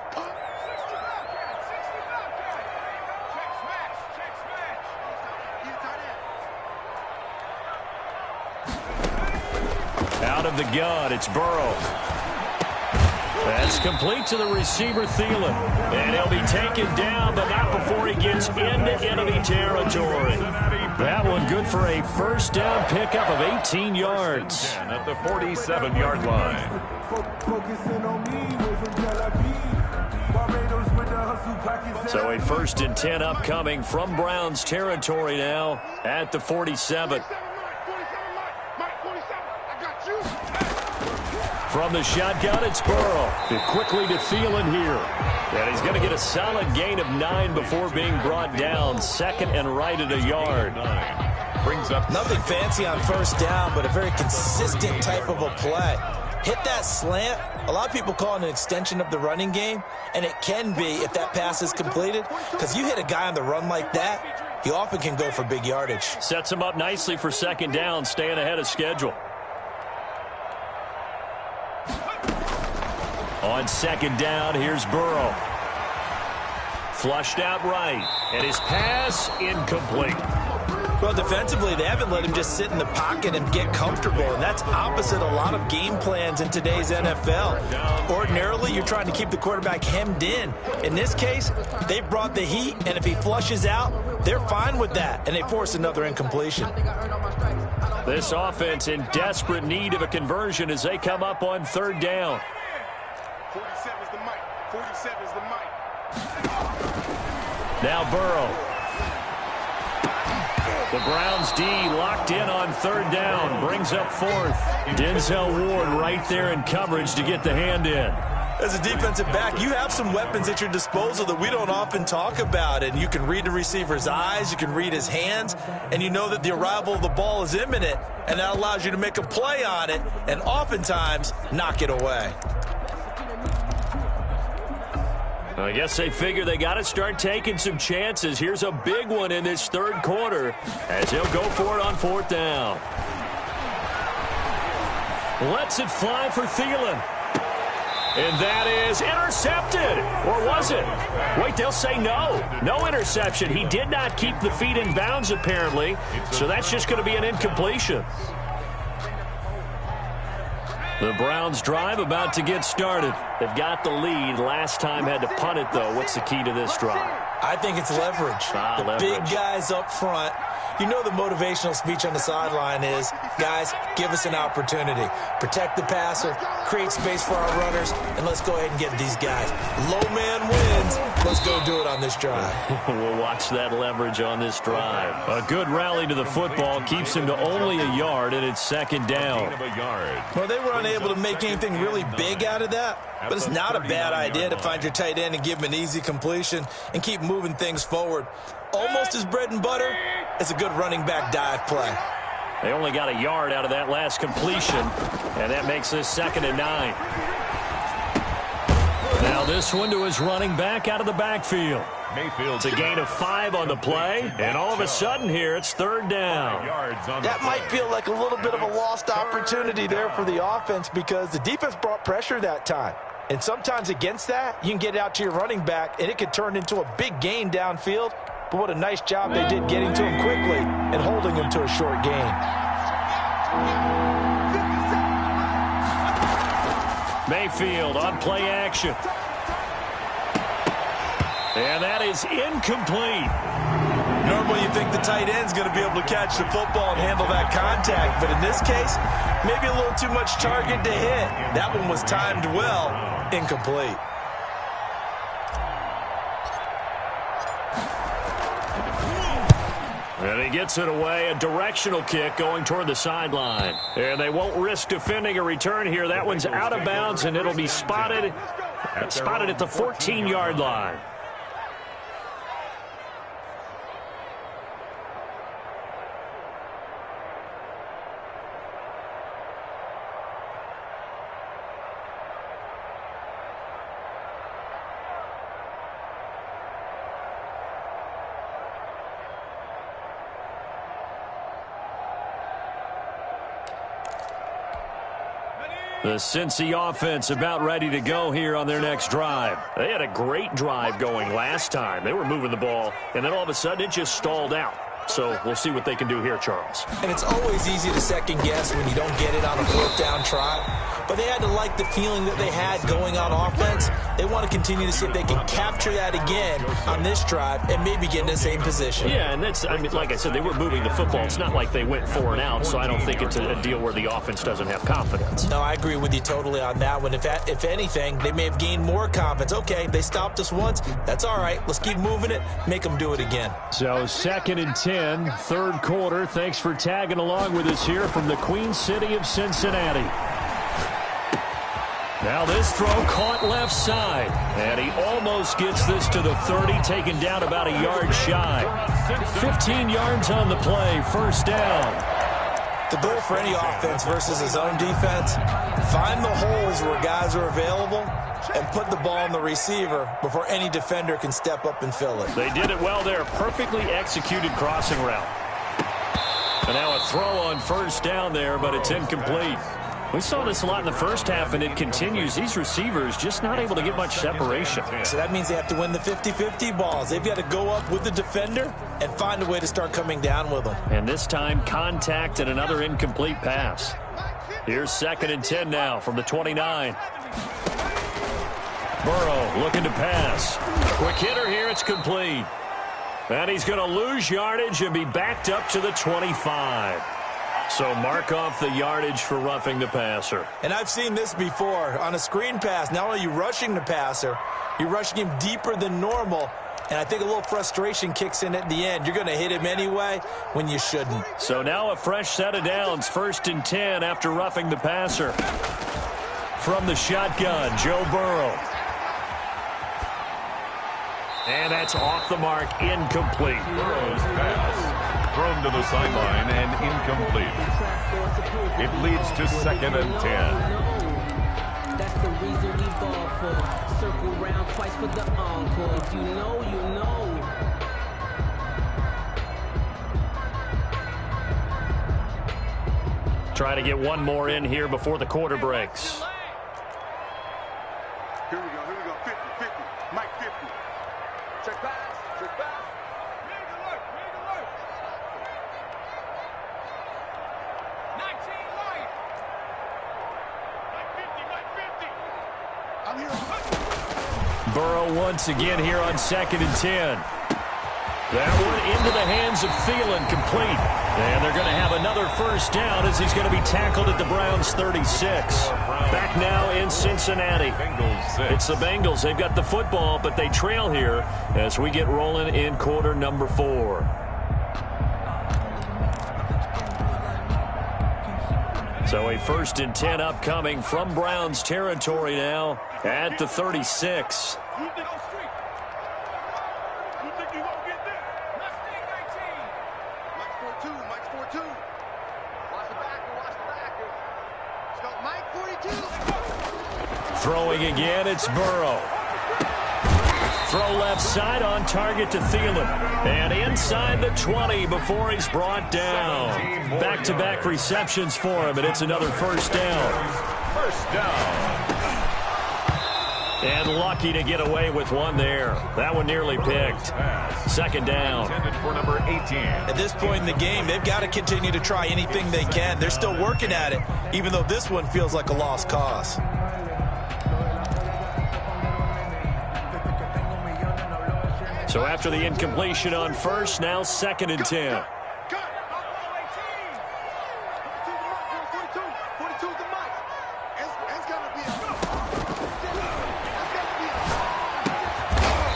Out of the gun, it's Burrow. That's complete to the receiver, Thielen. And he'll be taken down, but not before he gets into enemy territory. That one good for a 1st down pickup of 18 yards. At the 47-yard line. So a 1st and 10 upcoming from Browns territory now at the 47. From the shotgun, it's Burrow. Quickly to Thielen here. And he's going to get a solid gain of 9 before being brought down. 2nd and right at a yard. Brings up nothing fancy on 1st down, but a very consistent type of a play. Hit that slant. A lot of people call it an extension of the running game, and it can be if that pass is completed, because you hit a guy on the run like that, he often can go for big yardage. Sets him up nicely for 2nd down, staying ahead of schedule. On 2nd down, here's Burrow. Flushed out right, and his pass incomplete. Well, defensively, they haven't let him just sit in the pocket and get comfortable, and that's opposite a lot of game plans in today's NFL. Ordinarily, you're trying to keep the quarterback hemmed in. In this case, they brought the heat, and if he flushes out, they're fine with that, and they force another incompletion. This offense in desperate need of a conversion as they come up on 3rd down. 47's the mic. 47's the mic. Now Burrow. The Browns D locked in on 3rd down. Brings up 4th. Denzel Ward right there in coverage to get the hand in. As a defensive back, you have some weapons at your disposal that we don't often talk about. And you can read the receiver's eyes, you can read his hands, and you know that the arrival of the ball is imminent. And that allows you to make a play on it and oftentimes knock it away. I guess they figure they got to start taking some chances. Here's a big one in this 3rd quarter as he'll go for it on 4th down. Lets it fly for Thielen. And that is intercepted. Or was it? Wait, they'll say no. No interception. He did not keep the feet in bounds, apparently. So that's just going to be an incompletion. The Browns drive about to get started. They've got the lead. Last time had to punt it, though. What's the key to this drive? I think it's leverage. Leverage. Big guys up front. You know the motivational speech on the sideline is, guys, give us an opportunity. Protect the passer, create space for our runners, and let's go ahead and get these guys. Low man wins. Let's go do it on this drive. We'll watch that leverage on this drive. A good rally to the football keeps him to only a yard, and it's second down. Well, they were unable to make anything really big out of that, but it's not a bad idea to find your tight end and give him an easy completion and keep moving things forward. Almost as bread and butter as a good running back dive play. They only got a yard out of that last completion, and that makes this 2nd and 9. Now this one to his running back out of the backfield. It's a gain of 5 on the play, and all of a sudden here it's 3rd down. That might feel like a little bit of a lost opportunity there for the offense because the defense brought pressure that time. And sometimes against that, you can get out to your running back, and it could turn into a big gain downfield. But what a nice job they did getting to him quickly and holding him to a short gain. Mayfield on play action. And that is incomplete. Normally you think the tight end's going to be able to catch the football and handle that contact. But in this case, maybe a little too much target to hit. That one was timed well. Incomplete. And he gets it away, a directional kick going toward the sideline. And they won't risk defending a return here. That one's out of bounds, and it'll be spotted at the 14-yard line. The Cincy offense about ready to go here on their next drive. They had a great drive going last time. They were moving the ball, and then all of a sudden it just stalled out. So we'll see what they can do here, Charles. And it's always easy to second guess when you don't get it on a 4th down try. But they had to like the feeling that they had going on offense. They want to continue to see if they can capture that again on this drive and maybe get in the same position. Yeah, and that's, I mean, like I said, they were moving the football. It's not like they went 4 and out, so I don't think it's a deal where the offense doesn't have confidence. No, I agree with you totally on that one. If anything, they may have gained more confidence. Okay, they stopped us once. That's all right. Let's keep moving it. Make them do it again. So 2nd and 10, 3rd quarter. Thanks for tagging along with us here from the Queen City of Cincinnati. Now this throw caught left side, and he almost gets this to the 30, taken down about a yard shy. 15 yards on the play, 1st down. The goal for any offense versus his own defense, find the holes where guys are available and put the ball in the receiver before any defender can step up and fill it. They did it well there, perfectly executed crossing route. And now a throw on 1st down there, but it's incomplete. We saw this a lot in the first half, and it continues. These receivers just not able to get much separation. So that means they have to win the 50-50 balls. They've got to go up with the defender and find a way to start coming down with them. And this time, contact and another incomplete pass. Here's 2nd and 10 now from the 29. Burrow looking to pass. Quick hitter here, it's complete. And he's going to lose yardage and be backed up to the 25. So mark off the yardage for roughing the passer. And I've seen this before. On a screen pass, not only are you rushing the passer, you're rushing him deeper than normal. And I think a little frustration kicks in at the end. You're going to hit him anyway when you shouldn't. So now a fresh set of downs, 1st and 10 after roughing the passer. From the shotgun, Joe Burrow. And that's off the mark, incomplete. Burrow's pass thrown to the sideline and incomplete. It leads to 2nd and 10. That's the reason we ball for. Circle round twice for the encore. If you know, you know. Try to get one more in here before the quarter breaks. Here we go, 50-50. Mike 50. Check pass, check pass. Burrow once again here on 2nd and 10. That one into the hands of Thielen, complete. And they're going to have another first down as he's going to be tackled at the Browns' 36. Back now in Cincinnati. It's the Bengals. They've got the football, but they trail here as we get rolling in quarter number 4. So a 1st and 10 upcoming from Browns territory now at the 36. Throwing again, it's Burrow. Throw left side on target to Thielen. And inside the 20 before he's brought down. Back-to-back receptions for him, and it's another first down. First down. And lucky to get away with one there. That one nearly picked. 2nd down. Intended for number 18. At this point in the game, they've got to continue to try anything they can. They're still working at it, even though this one feels like a lost cause. So after the incompletion on first, now 2nd and 10.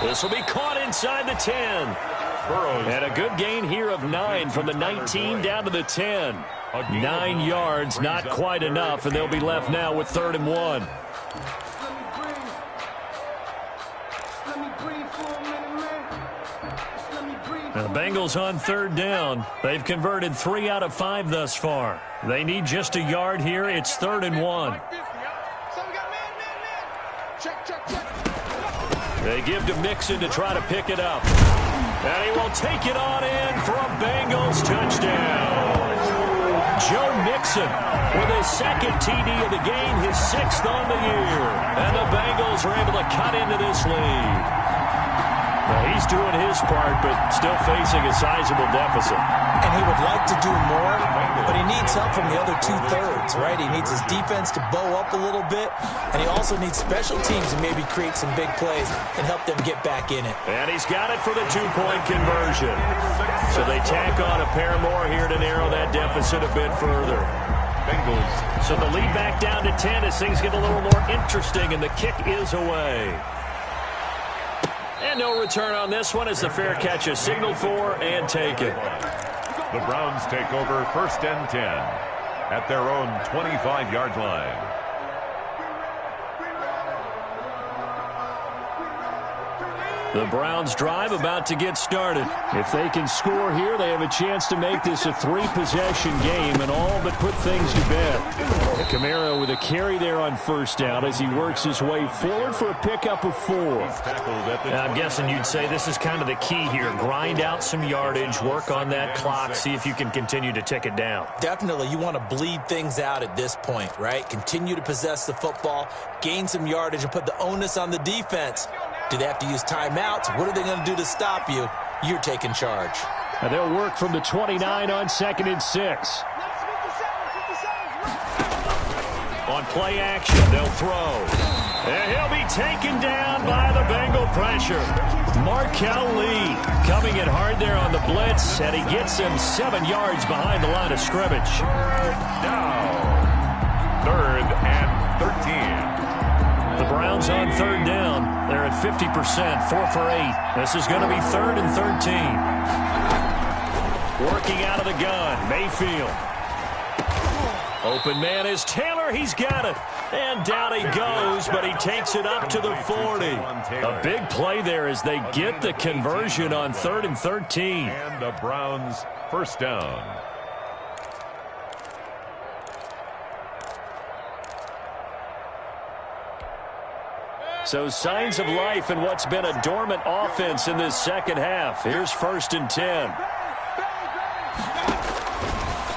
This will be caught inside the 10. And a good gain here of 9 from the 19 down to the 10. 9 yards, not quite enough, and they'll be left now with 3rd and 1. Now the Bengals on 3rd down. They've converted 3 out of 5 thus far. They need just a yard here. It's 3rd and 1. They give to Mixon to try to pick it up. And he will take it on in for a Bengals touchdown. Joe Mixon with his 2nd TD of the game, his 6th on the year. And the Bengals are able to cut into this lead. Now he's doing his part, but still facing a sizable deficit. And he would like to do more, but he needs help from the other 2/3, right? He needs his defense to bow up a little bit, and he also needs special teams to maybe create some big plays and help them get back in it. And he's got it for the 2-point conversion. So they tack on a pair more here to narrow that deficit a bit further. Bengals. So the lead back down to 10 as things get a little more interesting, and the kick is away. And no return on this one as the fair catch is signaled for and taken. The Browns take over 1st and 10 at their own 25-yard line. The Browns drive about to get started. If they can score here, they have a chance to make this a 3-possession game and all but put things to bed. Kamara with a carry there on 1st down as he works his way forward for a pickup of 4. I'm guessing you'd say this is kind of the key here. Grind out some yardage, work on that clock, see if you can continue to tick it down. Definitely, you want to bleed things out at this point, right? Continue to possess the football, gain some yardage, and put the onus on the defense. Do they have to use timeouts? What are they going to do to stop you? You're taking charge. And they'll work from the 29 on 2nd and 6. On play action, they'll throw. And he'll be taken down by the Bengal pressure. Markel Lee coming in hard there on the blitz, and he gets him 7 yards behind the line of scrimmage. Down. 3rd and 13. The Browns on 3rd down. They're at 50%, 4 for 8. This is going to be 3rd and 13. Working out of the gun, Mayfield. Open man is Taylor. He's got it. And down he goes, but he takes it up to the 40. A big play there as they get the conversion on 3rd and 13. And the Browns 1st down. So signs of life in what's been a dormant offense in this 2nd half. Here's 1st and 10.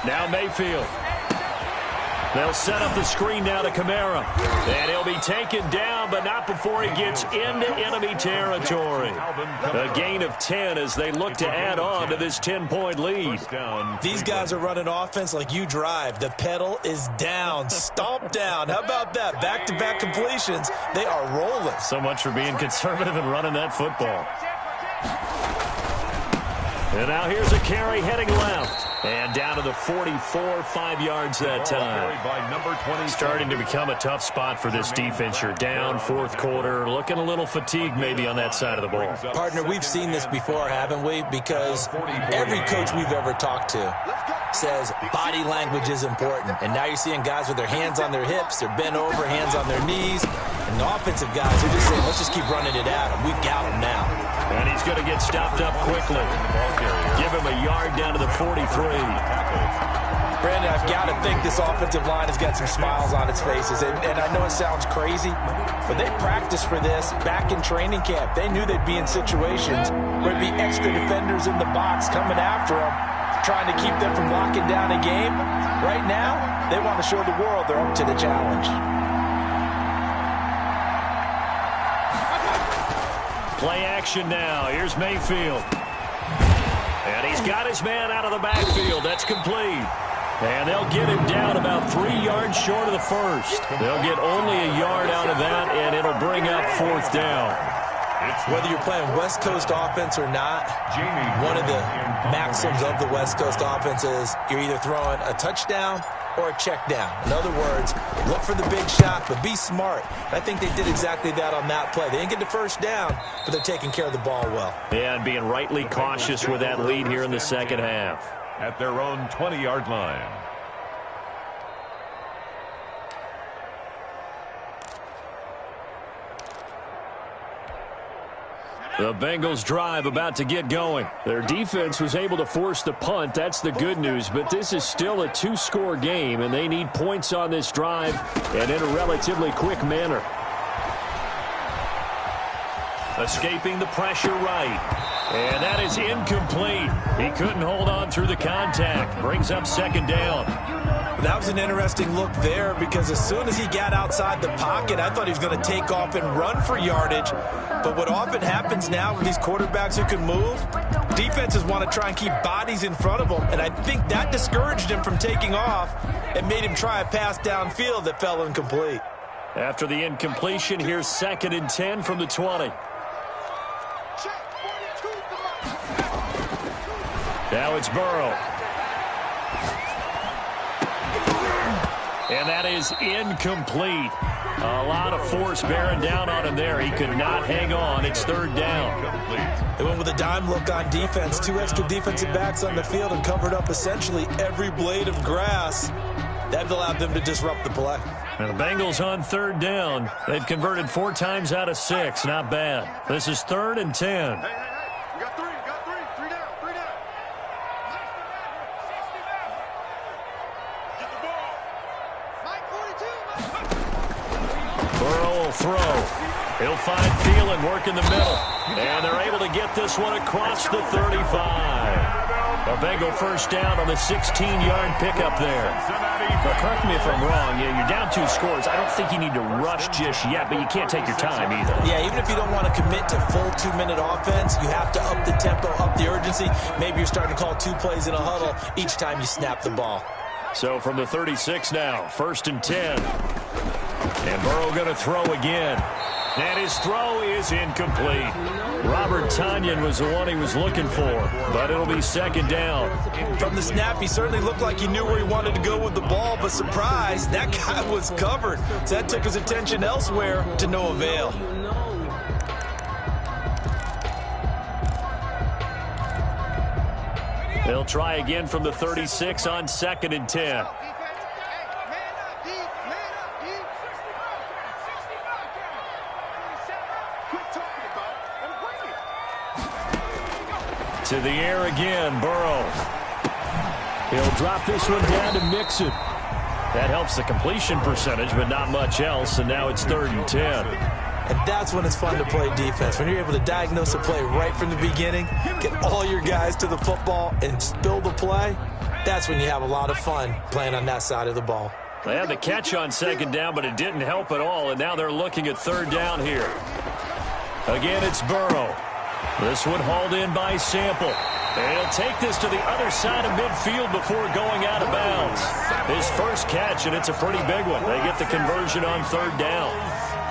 Now Mayfield. They'll set up the screen now to Kamara. And he'll be taken down, but not before he gets into enemy territory. A gain of 10 as they look to add on to this 10-point lead. These guys are running offense like you drive. The pedal is down, stomp down. How about that? Back-to-back completions. They are rolling. So much for being conservative and running that football. And now here's a carry heading left. And down to the 44, 5 yards that time. Starting to become a tough spot for this defense. You're down fourth quarter, looking a little fatigued maybe on that side of the ball. Partner, we've seen this before, haven't we? Because every coach we've ever talked to says body language is important. And now you're seeing guys with their hands on their hips, they're bent over, hands on their knees. And the offensive guys are just saying, let's just keep running it at him. We've got him now. And he's going to get stopped up quickly. Give him a yard down to the 43. Brandon, I've got to think this offensive line has got some smiles on its faces. And I know it sounds crazy, but they practiced for this back in training camp. They knew they'd be in situations where there'd be extra defenders in the box coming after them, trying to keep them from locking down a game. Right now, they want to show the world they're up to the challenge. Play action now. Here's Mayfield. And he's got his man out of the backfield. That's complete. And they'll get him down about 3 yards short of the first. They'll get only a yard out of that, and it'll bring up fourth down. Whether you're playing West Coast offense or not, one of the maxims of the West Coast offense is you're either throwing a touchdown or a check down. In other words, look for the big shot, but be smart. I think they did exactly that on that play. They didn't get the first down, but they're taking care of the ball well. Yeah, and being rightly cautious with that lead here in the second half. At their own 20-yard line. The Bengals drive about to get going. Their defense was able to force the punt. That's the good news, but this is still a two-score game, and they need points on this drive and in a relatively quick manner. Escaping the pressure right. And that is incomplete. He couldn't hold on through the contact. Brings up second down. That was an interesting look there because as soon as he got outside the pocket, I thought he was going to take off and run for yardage. But what often happens now with these quarterbacks who can move, defenses want to try and keep bodies in front of them. And I think that discouraged him from taking off and made him try a pass downfield that fell incomplete. After the incompletion, here's 2nd and 10 from the 20. Now it's Burrow. And that is incomplete. A lot of force bearing down on him there. He could not hang on. It's 3rd down. They went with a dime look on defense. 2 extra defensive backs on the field and covered up essentially every blade of grass. That allowed them to disrupt the play. And the Bengals on 3rd down. They've converted 4 times out of 6. Not bad. This is 3rd and 10. Throw. He'll find Thielen working the middle. And they're able to get this one across the 35. A Bengal first down on the 16-yard pickup there. But correct me if I'm wrong. Yeah, you're down 2 scores. I don't think you need to rush just yet, but you can't take your time either. Yeah, even if you don't want to commit to full 2-minute offense, you have to up the tempo, up the urgency. Maybe you're starting to call 2 plays in a huddle each time you snap the ball. So from the 36 now, 1st and 10. And Burrow going to throw again. And his throw is incomplete. Robert Tonyan was the one he was looking for, but it'll be 2nd down. From the snap, he certainly looked like he knew where he wanted to go with the ball, but surprise, that guy was covered. So that took his attention elsewhere to no avail. They'll try again from the 36 on 2nd and 10. To the air again, Burrow. He'll drop this one down to Mixon. That helps the completion percentage, but not much else, and now it's 3rd and 10. And that's when it's fun to play defense. When you're able to diagnose a play right from the beginning, get all your guys to the football, and spill the play, that's when you have a lot of fun playing on that side of the ball. They had the catch on second down, but it didn't help at all, and now they're looking at third down here. Again, it's Burrow. This one hauled in by Sample. And he'll take this to the other side of midfield before going out of bounds. His first catch, and it's a pretty big one. They get the conversion on third down.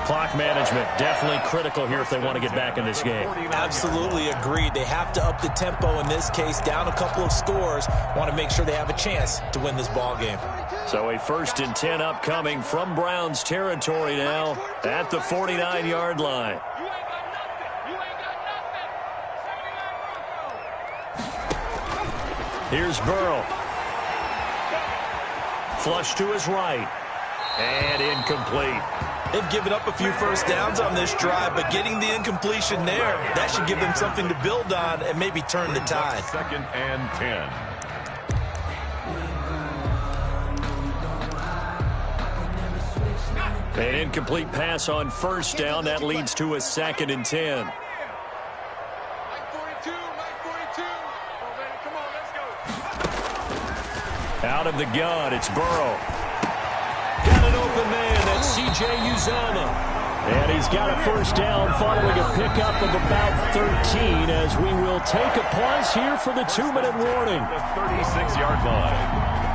Clock management definitely critical here if they want to get back in this game. Absolutely agreed. They have to up the tempo in this case, down a couple of scores. Want to make sure they have a chance to win this ball game. So a 1st and 10 upcoming from Browns territory now at the 49-yard line. Here's Burrow. Flush to his right. And incomplete. They've given up a few first downs on this drive, but getting the incompletion there, that should give them something to build on and maybe turn the tide. 2nd and 10. An incomplete pass on first down. That leads to a 2nd and 10. Out of the gun, it's Burrow. Got an open man, that's C.J. Uzomah. And he's got a first down following a pickup of about 13 as we will take a pause here for the 2-minute warning. The 36-yard line.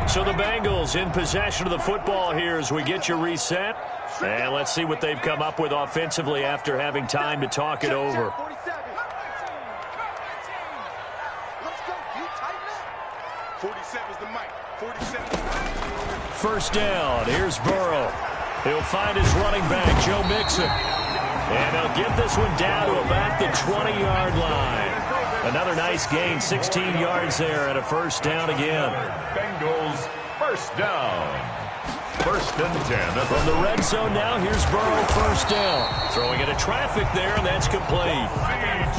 So the Bengals in possession of the football here as we get you reset. And let's see what they've come up with offensively after having time to talk it over. First down, here's Burrow. He'll find his running back, Joe Mixon. And they'll get this one down to about the 20-yard line. Another nice gain, 16 yards there and a first down again. Bengals first down. 1st and 10. From the red zone now, here's Burrow first down. Throwing into traffic there, and that's complete.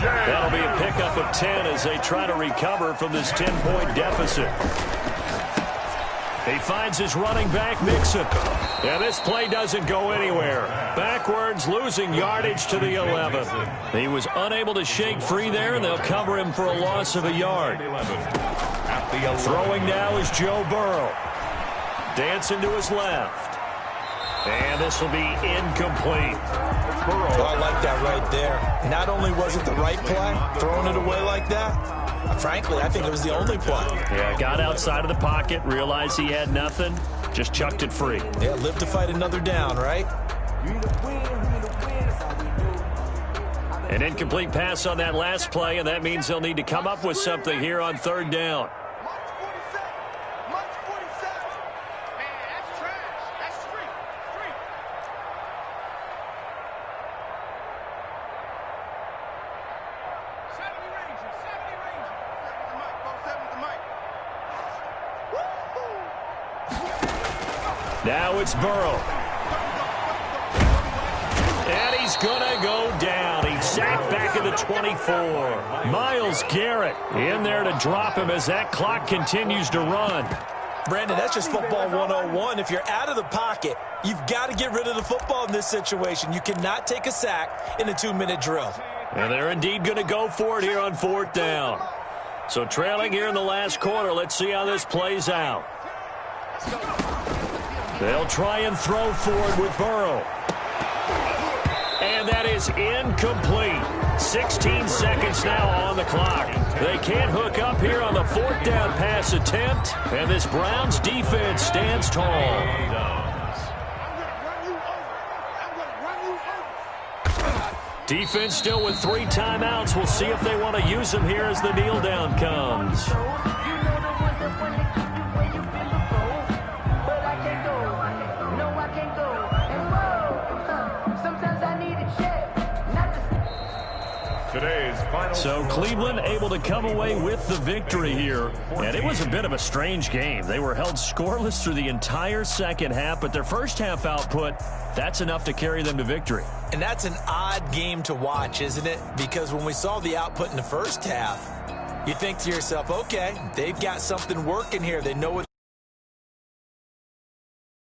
That'll be a pickup of 10 as they try to recover from this 10-point deficit. He finds his running back, Mixon. Yeah, this play doesn't go anywhere. Backwards, losing yardage to the 11. He was unable to shake free there, and they'll cover him for a loss of a yard. Throwing now is Joe Burrow. Dancing to his left. And this will be incomplete. Oh, I like that right there. Not only was it the right play, throwing it away like that, frankly, I think it was the only play. Yeah, got outside of the pocket, realized he had nothing, just chucked it free. Yeah, live to fight another down, right? An incomplete pass on that last play, and that means they'll need to come up with something here on third down. Now it's Burrow. And he's going to go down. He's sacked back at the 24. Myles Garrett in there to drop him as that clock continues to run. Brandon, that's just football 101. If you're out of the pocket, you've got to get rid of the football in this situation. You cannot take a sack in a 2-minute drill. And they're indeed going to go for it here on fourth down. So trailing here in the last quarter, let's see how this plays out. They'll try and throw forward with Burrow. And that is incomplete. 16 seconds now on the clock. They can't hook up here on the fourth down pass attempt. And this Browns defense stands tall. Defense still with 3 timeouts. We'll see if they want to use them here as the kneel down comes. So Cleveland able to come away with the victory here. And it was a bit of a strange game. They were held scoreless through the entire second half, but their first half output, that's enough to carry them to victory. And that's an odd game to watch, isn't it? Because when we saw the output in the first half, you think to yourself, okay, they've got something working here. They know what